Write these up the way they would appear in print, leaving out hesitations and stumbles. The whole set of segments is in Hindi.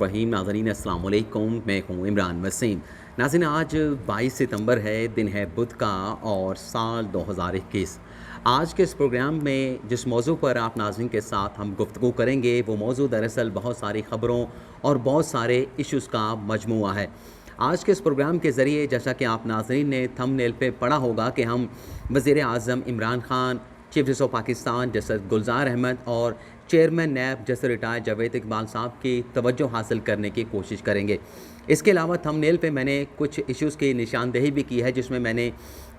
रहीम नाज़रीन अस्सलाम वालेकुम, मैं हूँ इमरान वसीम। नाज़रीन आज 22 सितंबर है, दिन है बुध का और साल 2021। आज के इस प्रोग्राम में जिस मौजू पर आप नाज़रीन के साथ हम गुफ्तगू करेंगे वो मौजू दरअसल बहुत सारी ख़बरों और बहुत सारे इश्यूज़ का मजमुआ है। आज के इस प्रोग्राम के ज़रिए जैसा कि आप नाज़रीन ने थंबनेल पे पढ़ा होगा कि हम वज़ीर आज़म Imran Khan, chief justice of Pakistan justice Gulzar Ahmed और chairman NAB justice retired Javed Iqbal sahab की तवज्जो हासिल करने की कोशिश करेंगे। इसके अलावा थंबनेल पे मैंने कुछ इश्यूज़ की निशानदेही भी की है, जिसमें मैंने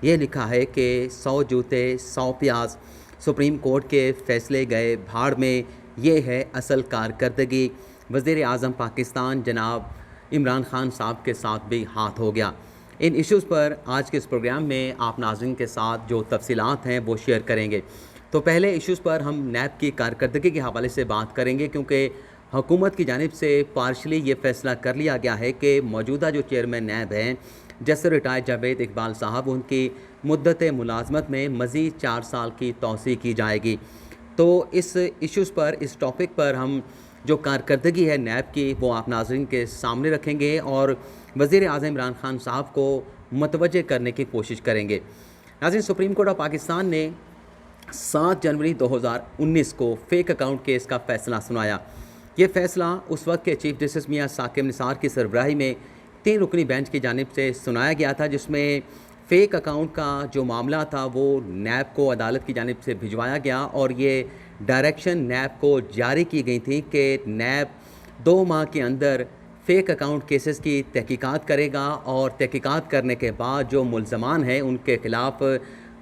ये लिखा है कि 100 जूते 100 प्याज, सुप्रीम कोर्ट के फ़ैसले गए भाड़ में, ये है असल कारकर्दगी। वज़ीर आज़म पाकिस्तान जनाब इमरान ख़ान साहब के साथ भी हाथ हो गया। इन इश्यूज़ पर आज के इस प्रोग्राम में आप नाज़रीन के साथ जो तफसीलात हैं वो शेयर करेंगे। तो पहले इश्यूज़ पर हम नैब की कारकर्दगी के हवाले से बात करेंगे, क्योंकि हुकूमत की जानिब से पार्शली ये फ़ैसला कर लिया गया है कि मौजूदा जो चेयरमैन नैब हैं जस्टिस रिटायर्ड जावेद इकबाल साहब, उनकी मुद्दत मुलाजमत में मज़ीद 4 साल की तौसी की जाएगी। तो इस इश्यूज़ पर, इस टॉपिक पर हम जो कारकर्दगी है नैब की वो आप नाज़रीन के सामने रखेंगे और वज़ीर आज़म इमरान ख़ान साहब को मतवज्जे करने की कोशिश करेंगे। नाज़रीन, सुप्रीम कोर्ट ऑफ पाकिस्तान ने 7 जनवरी 2019 को फ़ेक अकाउंट केस का फ़ैसला सुनाया। ये फ़ैसला उस वक्त के चीफ जस्टिस मियां साकिब निसार की सरबराही में 3 रुकनी बेंच की जानिब से सुनाया गया था, जिसमें फ़ेक अकाउंट का जो मामला था वो नैब को अदालत की जानिब से भिजवाया गया और ये डायरेक्शन नैब को जारी की गई थी कि नैब 2 माह के अंदर फ़ेक अकाउंट केसेस की तहकीकात करेगा और तहकीकात करने के बाद जो मुल्ज़मान हैं उनके ख़िलाफ़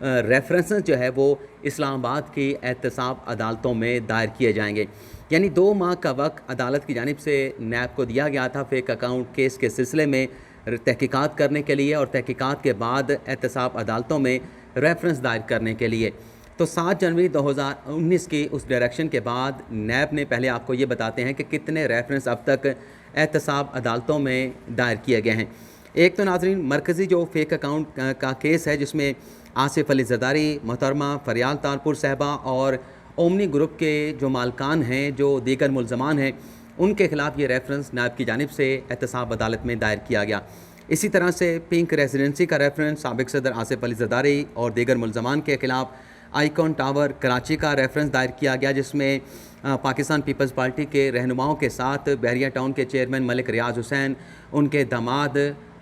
रेफरेंसेस जो है वो इस्लामाबाद की एहतसाब अदालतों में दायर किए जाएंगे। यानी 2 माह का वक्त अदालत की जानिब से नैब को दिया गया था फ़ेक अकाउंट केस के सिलसिले में तहकीकात करने के लिए और तहकीकात के बाद एहतसाब अदालतों में रेफरेंस दायर करने के लिए। तो 7 जनवरी 2019 की उस डायरेक्शन के बाद नैब ने, पहले आपको ये बताते हैं कि कितने रेफरेंस अब तक एहतसाब अदालतों में दायर किए गए हैं। एक तो नाज़रीन मरकज़ी जो फ़ेक अकाउंट का केस है, जिसमें आसिफ अली ज़रदारी, मोहतरमा फरियाल तारपुर साहबा और ओमनी ग्रुप के जो मालकान हैं, जो दीगर मुल्ज़मान हैं, उनके ख़िलाफ़ ये रेफरेंस नायब की जानिब से एहतसाब अदालत में दायर किया गया। इसी तरह से पिंक रेजिडेंसी का रेफरेंस साबिक़ सदर आसिफ अली ज़रदारी और दीगर मुल्ज़मान के ख़िलाफ़ आइकॉन टावर कराची का रेफरेंस दायर किया गया, जिसमें पाकिस्तान पीपल्स पार्टी के रहनुमाओं के साथ बहरिया टाउन के चेयरमैन मलिक रियाज हुसैन, उनके दामाद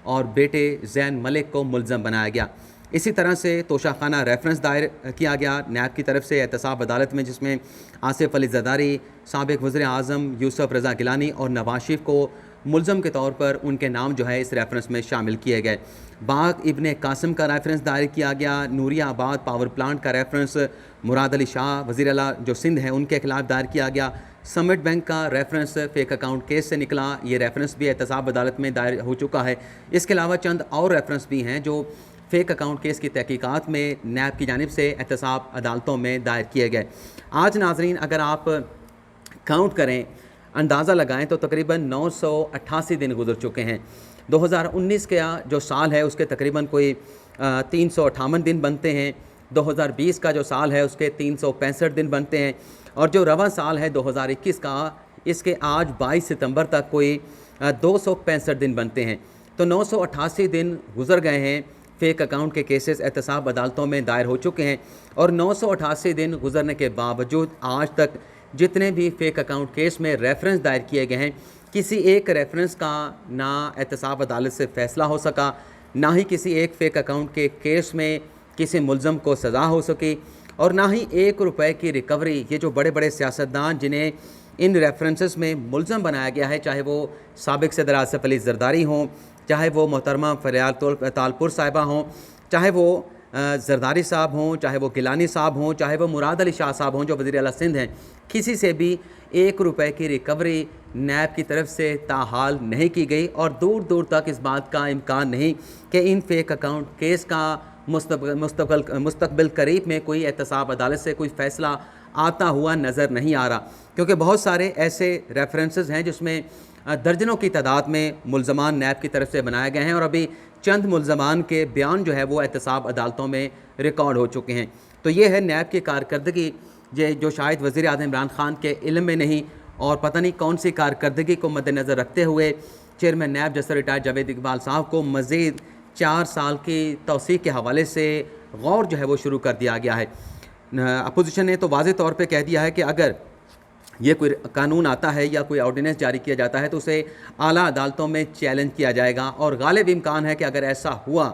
और बेटे ज़ैन मलिक को मुल्ज़म बनाया गया। इसी तरह से तोशाखाना रेफरेंस दायर किया गया नैब की तरफ से एहतसाब अदालत में, जिसमें आसिफ अली ज़रदारी, साबिक़ वज़ीर आज़म यूसुफ़ रज़ा गिलानी और नवाज शरीफ को मुल्ज़म के तौर पर उनके नाम जो है इस रेफरेंस में शामिल किए गए। बाग इब्ने कासिम का रेफरेंस दायर किया गया। नूरिया आबाद पावर प्लांट का रेफरेंस मुराद अली शाह वज़ीर आला जो सिंध हैं उनके ख़िलाफ़ दायर किया गया। समिट बैंक का रेफरेंस फ़ेक अकाउंट केस से निकला, ये रेफरेंस भी एहतसाब अदालत में दायर हो चुका है। इसके अलावा चंद और रेफरेंस भी हैं जो फ़ेक अकाउंट केस की तहकीकात में नैब की जानिब से एहतसाब अदालतों में दायर किए गए। आज नाज़रीन अगर आप काउंट करें, अंदाज़ा लगाएं तो तकरीबन 988 दिन गुजर चुके हैं। 2019 का जो साल है उसके तकरीबन कोई 358 दिन बनते हैं। 2020 का जो साल है उसके 365 दिन बनते हैं और जो रवा साल है 2021 का, इसके आज 22 सितंबर तक कोई 265 दिन बनते हैं। तो 988 दिन गुजर गए हैं, फ़ेक अकाउंट के केसेस एहतसाब अदालतों में दायर हो चुके हैं और 988 दिन गुजरने के बावजूद आज तक जितने भी फ़ेक अकाउंट केस में रेफरेंस दायर किए गए हैं, किसी एक रेफरेंस का ना एहतसाब अदालत से फ़ैसला हो सका, ना ही किसी एक फ़ेक अकाउंट के केस में किसी मुल्ज़म को सज़ा हो सकी और ना ही 1 रुपये की रिकवरी। ये जो बड़े बड़े सियासतदान जिन्हें इन रेफरेंसेस में मुल्ज़म बनाया गया है, चाहे वो साबिक़ सदर आसिफ अली ज़रदारी हों, चाहे वो मोहतरमा फरियाल तालपुर साहिबा हों, चाहे वो ज़रदारी साहब हों, चाहे वो गिलानी साहब हों, चाहे वो मुराद अली शाह साहब हों जो वज़ीर आला सिंध हैं, किसी से भी 1 रुपये की रिकवरी नैब की तरफ से ताहाल नहीं की गई और दूर दूर तक इस बात का इम्कान नहीं कि इन फ़ेक अकाउंट केस का मुस्तकबिल करीब में कोई एहतसाब अदालत से कोई फ़ैसला आता हुआ नज़र नहीं आ रहा, क्योंकि बहुत सारे ऐसे रेफरेंसेस हैं जिसमें दर्जनों की तादाद में मुल्ज़मान नैब की तरफ से बनाए गए हैं और अभी चंद मुल्ज़मान के बयान जो है वो एहतसाब अदालतों में रिकॉर्ड हो चुके हैं। तो ये है नैब की कारकर्दगी जो शायद वज़ीर आज़म इमरान ख़ान के इल्म में नहीं और पता नहीं कौन सी कारकर्दगी को मद्देनज़र रखते हुए चेयरमैन नैब जैसे रिटायर्ड जावेद इकबाल साहब को मज़ीद 4 साल की तौसीक़ के हवाले से गौर जो है वो शुरू कर दिया गया है। अपोजिशन ने तो वाज़ेह तौर पे कह दिया है कि अगर ये कोई कानून आता है या कोई ऑर्डिनेंस जारी किया जाता है तो उसे आला अदालतों में चैलेंज किया जाएगा, और गालिब इम्कान है कि अगर ऐसा हुआ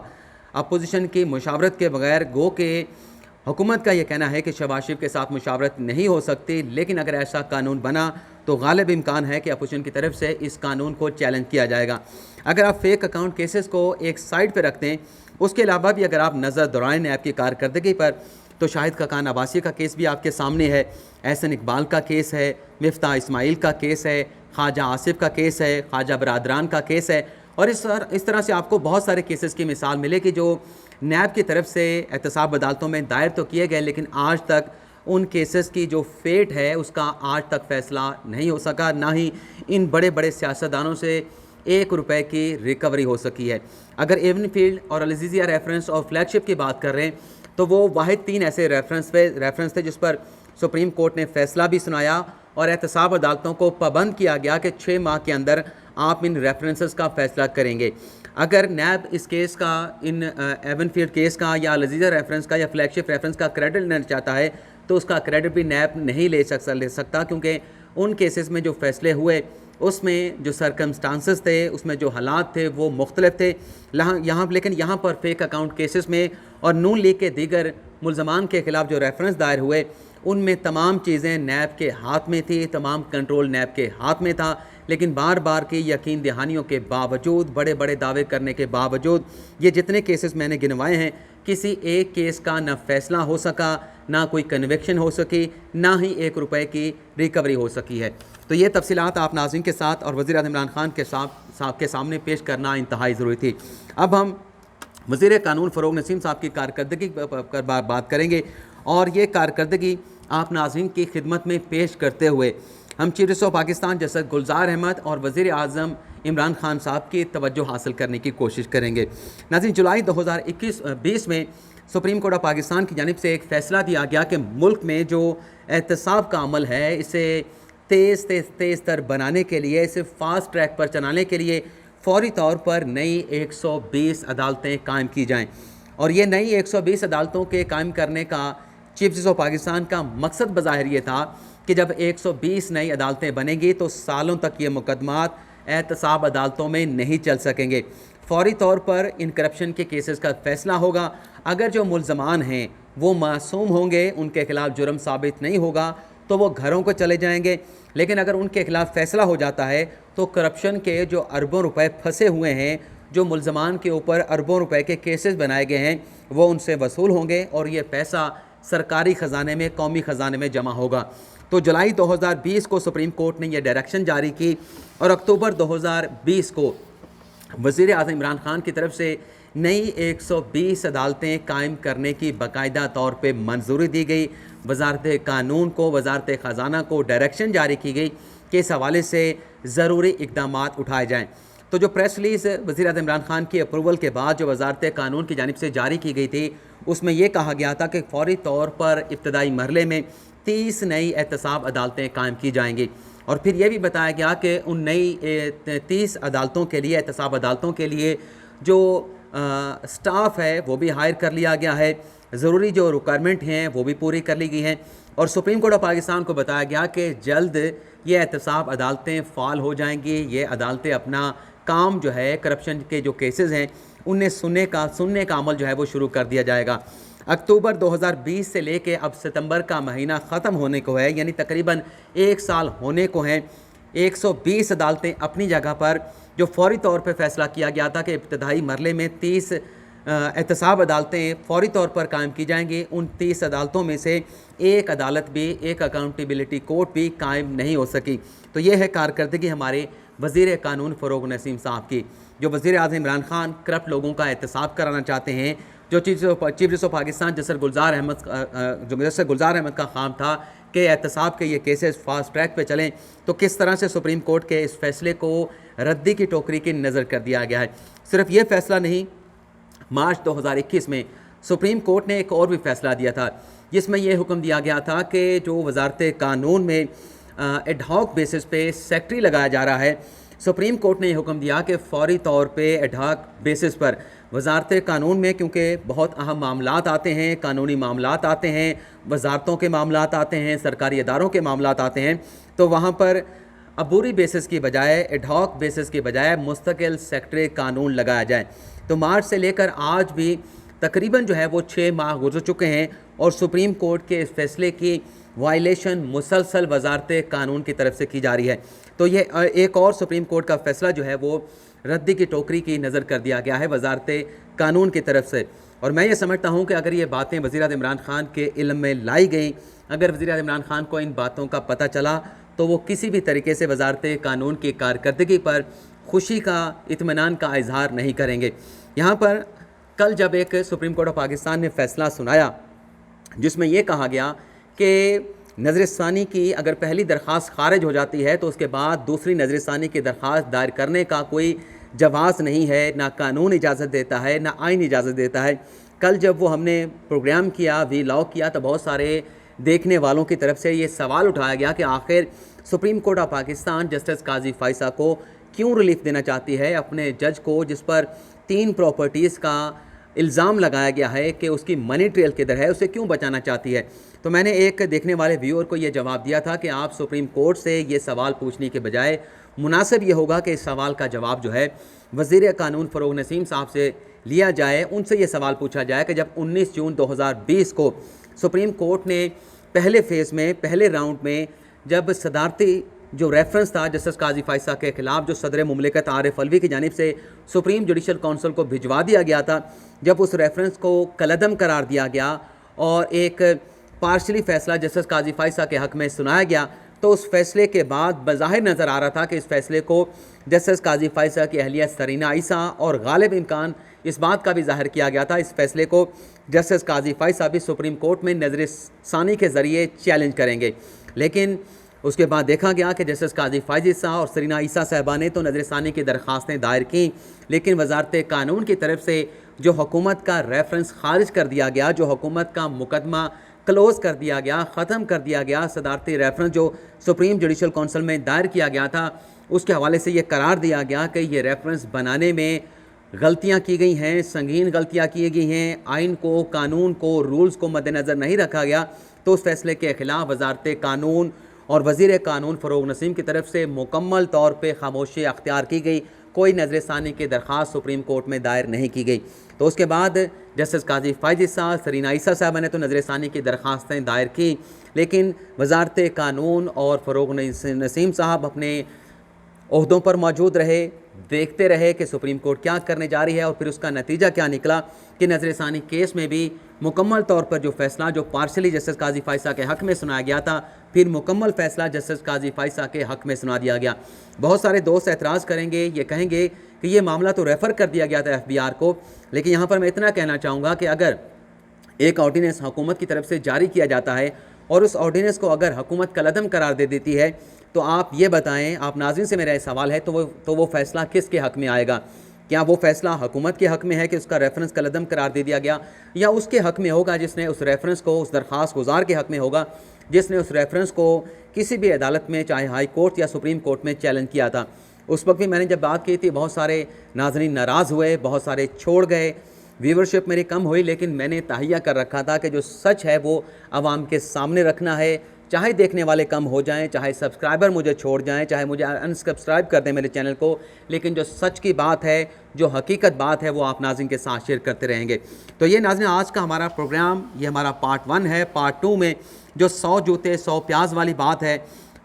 अपोजिशन की मुशावरत के बगैर, गो के हुकूमत का ये कहना है कि शहबाज शरीफ के साथ मुशावरत नहीं हो सकती, लेकिन अगर ऐसा कानून बना तो गालिब इम्कान है कि अपोजिशन की तरफ से इस कानून को चैलेंज किया जाएगा। अगर आप फेक अकाउंट केसेस को एक साइड पर रखते हैं, उसके अलावा भी अगर आप नज़र दौड़ाएं नैब की कारकर्दगी पर, तो शाहिद खाकान अब्बासी का केस भी आपके सामने है, एहसन इकबाल का केस है, मिफ्ता इस्माइल का केस है, ख्वाजा आसिफ का केस है, ख्वाजा बरादरान का केस है, और इस तरह से आपको बहुत सारे केसेस की मिसाल मिलेगी जो नैब की तरफ से एहतसाब अदालतों में दायर तो किए गए, लेकिन आज तक उन केसेस की जो फेट है उसका आज तक फ़ैसला नहीं हो सका, ना ही इन बड़े बड़े सियासतदानों से 1 रुपए की रिकवरी हो सकी है। अगर एवनफील्ड और अल-अज़ीज़िया रेफरेंस और फ्लैगशिप की बात कर रहे हैं तो वो वाहिद 3 ऐसे रेफरेंस थे जिस पर सुप्रीम कोर्ट ने फ़ैसला भी सुनाया और एहतसाब अदालतों को पाबंद किया गया कि 6 माह के अंदर आप इन रेफरेंसेस का फ़ैसला करेंगे। अगर नैब इस केस का, इन एवनफील्ड केस का या अल-अज़ीज़िया रेफरेंस का या फ्लैगशिप रेफरेंस का क्रेडिट लेना चाहता है तो उसका क्रेडिट भी नैब नहीं ले सकता, क्योंकि उन केसेस में जो फ़ैसले हुए उसमें जो सरकमस्टांसेस थे, उसमें जो हालात थे वो मुख्तलिफ थे। लेकिन यहाँ पर फेक अकाउंट केसेस में और नून लीग के दीगर मुल्ज़मान के ख़िलाफ़ जो रेफरेंस दायर हुए उनमें तमाम चीज़ें नैब के हाथ में थी, तमाम कंट्रोल नैब के हाथ में था, लेकिन बार बार की यकीन दहानियों के बावजूद, बड़े बड़े दावे करने के बावजूद, ये जितने केसेस मैंने गिनवाए हैं किसी एक केस का न फ़ैसला हो सका, ना कोई कन्विक्शन हो सकी, ना ही 1 रुपए की रिकवरी हो सकी है। तो ये तफसीलात आप नाज़रीन के साथ और वज़ीर आज़म इमरान खान के सामने पेश करना इंतहाई ज़रूरी थी। अब हम वज़ीर कानून फ़रोग़ नसीम साहब की कारकर्दगी पर बात करेंगे, और ये कारकर्दगी आप नाज़रीन की खिदमत में पेश करते हुए हम chief justice of Pakistan justice Gulzar Ahmed और वज़ीर आज़म इमरान खान साहब की तवज्जो हासिल करने की कोशिश करेंगे। नाज़रीन, जुलाई 2021-20 में सुप्रीम कोर्ट ऑफ पाकिस्तान की जानिब से एक फ़ैसला दिया गया कि मुल्क में जो एहतसाब का अमल है इसे तेज़ तर बनाने के लिए, इसे फ़ास्ट ट्रैक पर चलाने के लिए फ़ौरी तौर पर नई 120 अदालतें कायम की जाएँ। और ये नई 120 अदालतों के कायम करने का चीफ जस्टिस ऑफ पाकिस्तान का मकसद बज़ाहिर ये था कि जब 120 नई अदालतें बनेंगी तो सालों तक ये मुकदमात एहतसाब अदालतों में नहीं चल सकेंगे। फ़ौरी तौर पर इन करप्शन के केसेस का फ़ैसला होगा। अगर जो मुल्ज़मान हैं वो मासूम होंगे, उनके ख़िलाफ़ जुर्म साबित नहीं होगा तो वो घरों को चले जाएंगे, लेकिन अगर उनके ख़िलाफ़ फ़ैसला हो जाता है तो करप्शन के जो अरबों रुपए फंसे हुए हैं, जो मुल्ज़मान के ऊपर अरबों रुपए के केसेस बनाए गए हैं, वो उनसे वसूल होंगे और ये पैसा सरकारी ख़जाने में, कौमी ख़जाने में जमा होगा। तो जुलाई 2020 को सुप्रीम कोर्ट ने यह डायरेक्शन जारी की और अक्टूबर 2020 को वज़ीर आज़म इमरान खान की तरफ से नई 120 अदालतें कायम करने की बाकायदा तौर पे मंजूरी दी गई। वज़ारत कानून को, वज़ारत ख़जाना को डायरेक्शन जारी की गई कि इस हवाले से ज़रूरी इक़दामात उठाए जाएँ। तो जो प्रेस रिलीज़ वज़ीर आज़म इमरान खान की अप्रूवल के बाद जो वज़ारत कानून की जानिब से जारी की गई थी, उसमें यह कहा गया था कि फ़ौरी तौर पर इब्तदाई मरहले में 30 नई एहतसाब अदालतें कायम की जाएंगी। और फिर यह भी बताया गया कि उन नई 30 अदालतों के लिए, एहतसाब अदालतों के लिए जो स्टाफ है वो भी हायर कर लिया गया है, ज़रूरी जो रिक्वायरमेंट हैं वो भी पूरी कर ली गई हैं। और सुप्रीम कोर्ट ऑफ पाकिस्तान को बताया गया कि जल्द ये एहतसाब अदालतें फ़ाल हो जाएंगी। ये अदालतें अपना काम जो है, करप्शन के जो केसेस हैं उन्हें सुनने का अमल जो है वो शुरू कर दिया जाएगा। अक्टूबर 2020 से लेके अब सितंबर का महीना ख़त्म होने को है, यानी तकरीबन 1 साल होने को हैं। 120 अदालतें अपनी जगह पर, जो फ़ौरी तौर पे फ़ैसला किया गया था कि इब्तदाई मरहले में 30 एहतसाब अदालतें फ़ौरी तौर पर कायम की जाएंगी। उन 30 अदालतों में से एक अदालत भी, एक अकाउंटेबिलिटी कोर्ट भी कायम नहीं हो सकी। तो ये है कारकर्दगी हमारे वज़ीर कानून फ़रोग़ नसीम साहब की, जो वज़ीर आज़म इमरान खान करप्ट लोगों का एहतसाब कराना चाहते हैं। जो chief justice of Pakistan justice Gulzar Ahmed का ख़्वाब था कि एहतसाब के ये केसेस फ़ास्ट ट्रैक पे चलें, तो किस तरह से सुप्रीम कोर्ट के इस फ़ैसले को रद्दी की टोकरी की नज़र कर दिया गया है। सिर्फ ये फ़ैसला नहीं, मार्च 2021 में सुप्रीम कोर्ट ने एक और भी फ़ैसला दिया था जिसमें यह हुक्म दिया गया था कि जो वज़ारत कानून में एडहॉक बेसिस पे सेक्रेटरी लगाया जा रहा है। सुप्रीम कोर्ट ने यह हुक्म दिया कि फ़ौरी तौर पे एडहॉक बेसिस पर वजारत कानून में, क्योंकि बहुत अहम मामलात आते हैं, कानूनी मामलात आते हैं, वजारतों के मामलात आते हैं, सरकारी इदारों के मामलात आते हैं, तो वहाँ पर अबूरी बेसिस की बजाय, एडहॉक बेसिस की बजाय मुस्तकिल सेक्रेटरी कानून लगाया जाए। तो मार्च से लेकर आज भी तकरीबन जो है वो 6 माह गुजर चुके हैं और सुप्रीम कोर्ट के इस फैसले की वायलेशन मुसलसल वजारत कानून की तरफ से की जा रही है। तो ये एक और सुप्रीम कोर्ट का फैसला जो है वो रद्दी की टोकरी की नज़र कर दिया गया है वजारत कानून की तरफ से। और मैं ये समझता हूँ कि अगर ये बातें वज़ीर-ए-आज़म इमरान खान के इल्म में लाई गई, अगर वज़ीर-ए-आज़म इमरान खान को इन बातों का पता चला, तो वो किसी भी तरीके से वजारत कानून की कारकर्दगी पर खुशी का, इत्मीनान का इजहार नहीं करेंगे। यहाँ पर कल जब एक सुप्रीम कोर्ट ऑफ पाकिस्तान ने फ़ैसला सुनाया जिसमें यह कहा गया कि नज़रसानी की अगर पहली दरख्वास्त खारिज हो जाती है तो उसके बाद दूसरी नज़रसानी की दरख्वास्त दायर करने का कोई जवाज़ नहीं है, ना कानून इजाज़त देता है, ना आइन इजाज़त देता है। कल जब वो हमने प्रोग्राम किया, वीलॉग किया, तो बहुत सारे देखने वालों की तरफ से ये सवाल उठाया गया कि आखिर Supreme Court of Pakistan justice Qazi Faez Isa को क्यों रिलीफ देना चाहती है, अपने जज को जिस पर 3 प्रॉपर्टीज़ का इल्ज़ाम लगाया गया है कि उसकी मनी ट्रेल किधर है, उसे क्यों बचाना चाहती है। तो मैंने एक देखने वाले व्यूअर को ये जवाब दिया था कि आप सुप्रीम कोर्ट से ये सवाल पूछने के बजाय मुनासिब ये होगा कि इस सवाल का जवाब जो है वज़ीर कानून फ़रोग़ नसीम साहब से लिया जाए। उनसे ये सवाल पूछा जाए कि जब 19 जून 2020 को सुप्रीम कोर्ट ने पहले फ़ेज़ में, पहले राउंड में, जब सदारती जो रेफरेंस था जस्टिस काजी फाइसा के ख़िलाफ़ जो सदर मुमलिकत आरिफ अलवी की जानिब से सुप्रीम जुडिशल काउंसिल को भिजवा दिया गया था, जब उस रेफरेंस को कलअदम करार दिया गया और एक पार्शली फ़ैसला जस्टिस काजी फाइसा के हक़ में सुनाया गया, तो उस फैसले के बाद बज़ाहिर नज़र आ रहा था कि इस फैसले को जस्टिस काजी फाइसा की अहलिया सरीना ईसा और गालिब इम्कान इस बात का भी ज़ाहिर किया गया था, इस फैसले को जस्टिस काजी फाइसा भी सुप्रीम कोर्ट में नज़रसानी के ज़रिए चैलेंज करेंगे। लेकिन उसके बाद देखा गया कि जस्टिस काजी फाइसा और सरीना ईसा साहबा ने तो नज़रसानी की दरख्वास्तें दायर की, लेकिन वजारत कानून की तरफ से जो हुकूमत का रेफरेंस खारिज कर दिया गया, जो हुकूमत का मुकदमा क्लोज़ कर दिया गया, ख़त्म कर दिया गया, सदारती रेफरेंस जो सुप्रीम जुडिशल काउंसिल में दायर किया गया था, उसके हवाले से ये करार दिया गया कि ये रेफरेंस बनाने में गलतियाँ की गई हैं, संगीन गलतियाँ की गई हैं, आइन को, कानून को, रूल्स को मद्देनज़र नहीं रखा गया। तो उस फैसले के ख़िलाफ़ वजारत कानून और वज़ीर कानून फ़रोग़ नसीम की तरफ से मुकम्मल तौर पर खामोशी अख्तियार की गई, कोई नज़रसानी की दरख्वास्त सुप्रीम कोर्ट में दायर नहीं की गई। तो उसके बाद जस्टिस काजी फाइसा, सरीना ईसा साहब ने तो नज़रसानी की दरख्वास्तें दायर की, लेकिन वजारत कानून और फ़रोग़ नसीम साहब अपने ओहदों पर मौजूद रहे, देखते रहे कि सुप्रीम कोर्ट क्या करने जा रही है। और फिर उसका नतीजा क्या निकला कि नज़रसानी केस में भी मुकम्मल तौर पर जो फ़ैसला जो पार्शली जस्टिस काजी फाइसा के हक़ में सुनाया गया था, फिर मुकम्मल फ़ैसला जस्टिस काजी फाइसा के हक़ में सुना दिया गया। बहुत सारे दोस्त एतराज़ करेंगे, ये कहेंगे कि ये मामला तो रेफ़र कर दिया गया था FBR को, लेकिन यहाँ पर मैं इतना कहना चाहूँगा कि अगर एक ऑर्डिनेंस हुकूमत की तरफ से जारी किया जाता है और उस ऑर्डिनेंस को अगर हुकूमत कलअदम करार दे देती है, तो आप ये बताएं, आप नाज़रीन से मेरा सवाल है, तो वो फ़ैसला किसके हक़ में आएगा? क्या वो फ़ैसला हुकूमत के हक़ में है कि उसका रेफरेंस कलअदम करार दे दिया गया, या उसके हक़ में होगा जिसने उस रेफरेंस को, उस दरख्वास्त गुज़ार के हक़ में होगा जिसने उस रेफरेंस को किसी भी अदालत में, चाहे हाई कोर्ट या सुप्रीम कोर्ट में चैलेंज किया था? उस वक्त भी मैंने जब बात की थी, बहुत सारे नाज़रीन नाराज़ हुए, बहुत सारे छोड़ गए, व्यूवरशिप मेरी कम हुई, लेकिन मैंने तहैया कर रखा था कि जो सच है वो आवाम के सामने रखना है, चाहे देखने वाले कम हो जाएं, चाहे सब्सक्राइबर मुझे छोड़ जाएं, चाहे मुझे अनसब्सक्राइब कर दें मेरे चैनल को, लेकिन जो सच की बात है, जो हकीकत बात है, वो आप नाज़रीन के साथ शेयर करते रहेंगे। तो ये नाज़रीन आज का हमारा प्रोग्राम, ये हमारा पार्ट 1 है। पार्ट 2 में जो 100 जूते 100 प्याज वाली बात है,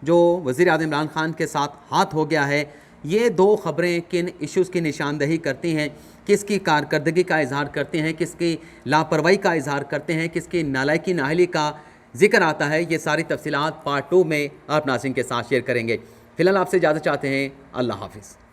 जो वज़ीर-ए-आज़म इमरान खान के साथ हाथ हो गया है, ये 2 ख़बरें किन इश्यूज़ की निशानदही करती हैं, किसकी कारकर्दगी का इजहार करते हैं, किसकी लापरवाही का इजहार करते हैं, किसकी नालायकी नाअहली का ज़िक्र आता है, ये सारी तफसीलात पार्ट 2 में आप नाज़रीन के साथ शेयर करेंगे। फ़िलहाल आपसे इजाज़त चाहते हैं। अल्लाह हाफ़िज़।